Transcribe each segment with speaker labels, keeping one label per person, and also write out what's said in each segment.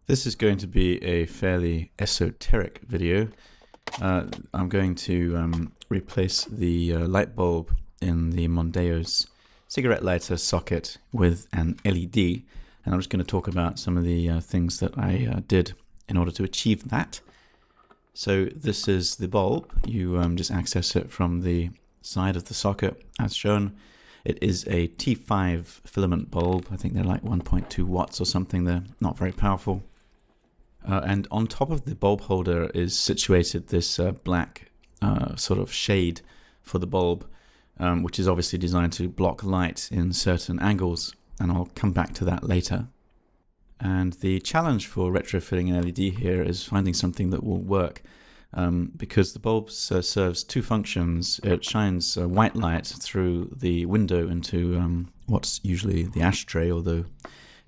Speaker 1: This is going to be a fairly esoteric video. I'm going to replace the light bulb in the Mondeo's cigarette lighter socket with an LED, and I'm just going to talk about some of the things that I did in order to achieve that. So this is the bulb. You just access it from the side of the socket as shown. It is a T5 filament bulb. I think they're like 1.2 watts or something. They're not very powerful. And on top of the bulb holder is situated this black sort of shade for the bulb, which is obviously designed to block light in certain angles, and I'll come back to that later. And the challenge for retrofitting an LED here is finding something that will work, because the bulb serves two functions. It shines white light through the window into what's usually the ashtray, although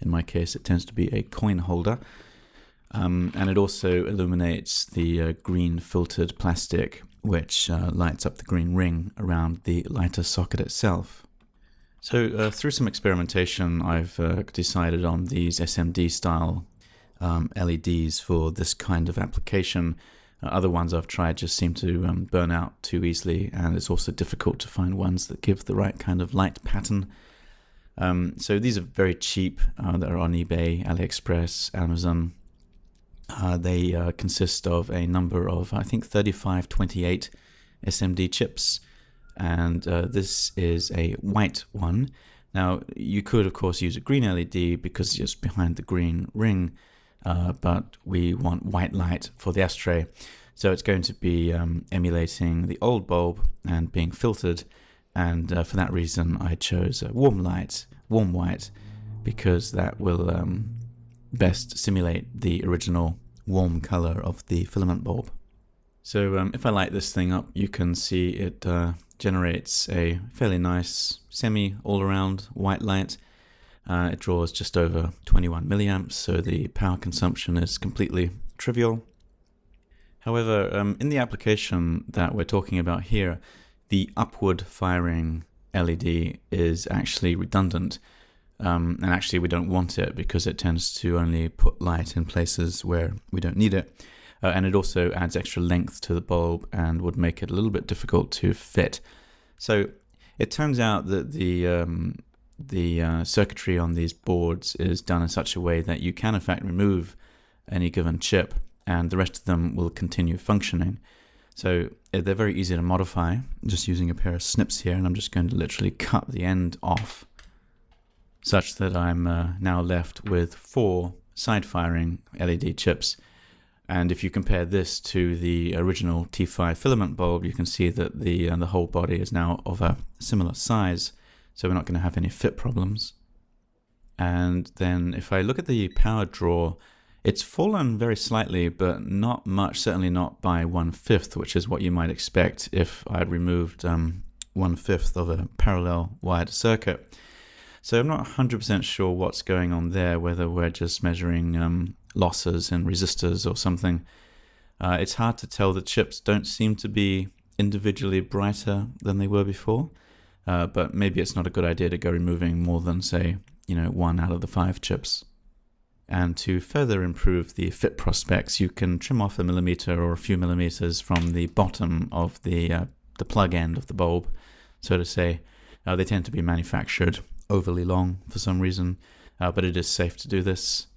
Speaker 1: in my case it tends to be a coin holder. And it also illuminates the green filtered plastic, which lights up the green ring around the lighter socket itself. So through some experimentation, I've decided on these SMD style LEDs for this kind of application. Other ones I've tried just seem to burn out too easily, and it's also difficult to find ones that give the right kind of light pattern. So these are very cheap. They're on eBay, AliExpress, Amazon. They consist of a number of, I think, 3528 SMD chips, and this is a white one. Now, you could, of course, use a green LED because it's just behind the green ring, but we want white light for the ashtray. So it's going to be emulating the old bulb and being filtered, and for that reason I chose a warm light, warm white, because that will best simulate the original warm color of the filament bulb. So if I light this thing up, you can see it generates a fairly nice semi all-around white light. It draws just over 21 milliamps, so the power consumption is completely trivial. However, in the application that we're talking about here, the upward firing LED is actually redundant. And actually we don't want it because it tends to only put light in places where we don't need it. And it also adds extra length to the bulb and would make it a little bit difficult to fit. So it turns out that the circuitry on these boards is done in such a way that you can in fact remove any given chip and the rest of them will continue functioning. So they're very easy to modify. I'm just using a pair of snips here, and I'm just going to literally cut the end off, such that I'm now left with 4 side-firing LED chips. And if you compare this to the original T5 filament bulb, you can see that the whole body is now of a similar size, so we're not going to have any fit problems. And then if I look at the power draw, it's fallen very slightly, but not much, certainly not by 1/5, which is what you might expect if I'd removed 1/5 of a parallel wired circuit. So I'm not 100% sure what's going on there, whether we're just measuring losses and resistors or something. It's hard to tell. The chips don't seem to be individually brighter than they were before, but maybe it's not a good idea to go removing more than, say, 1 out of the 5 chips. And to further improve the fit prospects, you can trim off a millimeter or a few millimeters from the bottom of the plug end of the bulb, so to say. They tend to be manufactured overly long for some reason, but it is safe to do this.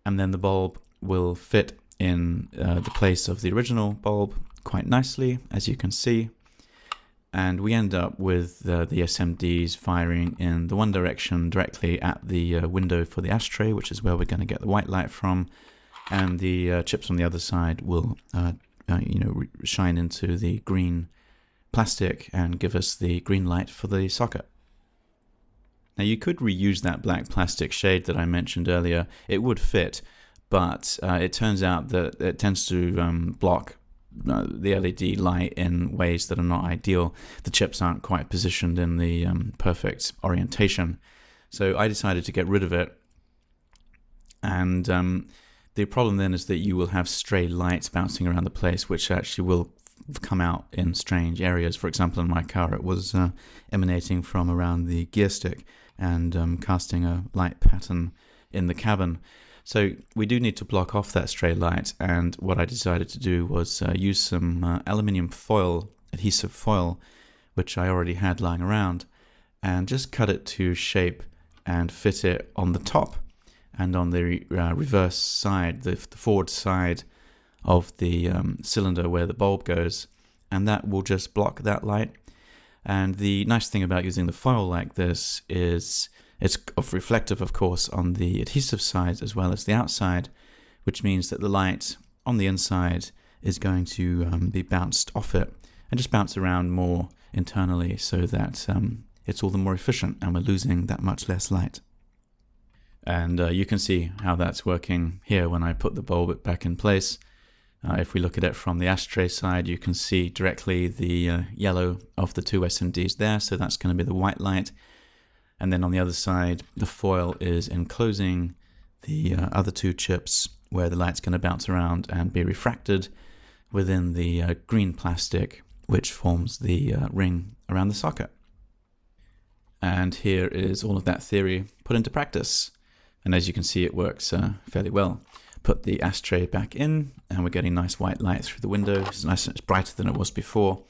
Speaker 1: And then the bulb will fit in the place of the original bulb quite nicely, as you can see. And we end up with the SMDs firing in the one direction directly at the window for the ashtray, which is where we're going to get the white light from. And the chips on the other side will shine into the green plastic and give us the green light for the socket. Now you could reuse that black plastic shade that I mentioned earlier. It would fit, but it turns out that it tends to block the LED light in ways that are not ideal. The chips aren't quite positioned in the perfect orientation. So I decided to get rid of it. And the problem then is that you will have stray lights bouncing around the place, which actually will come out in strange areas. For example, in my car, it was emanating from around the gear stick and casting a light pattern in the cabin. So we do need to block off that stray light, and what I decided to do was use some aluminium foil, adhesive foil, which I already had lying around, and just cut it to shape and fit it on the top and on the reverse side, the forward side of the cylinder where the bulb goes, and that will just block that light. And the nice thing about using the foil like this is it's reflective, of course, on the adhesive side as well as the outside, which means that the light on the inside is going to be bounced off it and just bounce around more internally, so that it's all the more efficient and we're losing that much less light. And you can see how that's working here when I put the bulb back in place. If we look at it from the ashtray side, you can see directly the yellow of the two SMDs there, so that's going to be the white light. And then on the other side, the foil is enclosing the other two chips where the light's going to bounce around and be refracted within the green plastic, which forms the ring around the socket. And here is all of that theory put into practice. And as you can see, it works fairly well. Put the ashtray back in, and we're getting nice white light through the window. It's nice, it's brighter than it was before.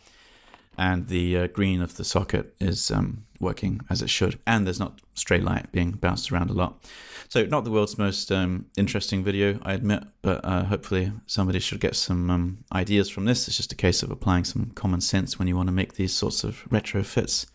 Speaker 1: And the green of the socket is working as it should. And there's not stray light being bounced around a lot. So not the world's most interesting video, I admit, but hopefully somebody should get some ideas from this. It's just a case of applying some common sense when you want to make these sorts of retrofits.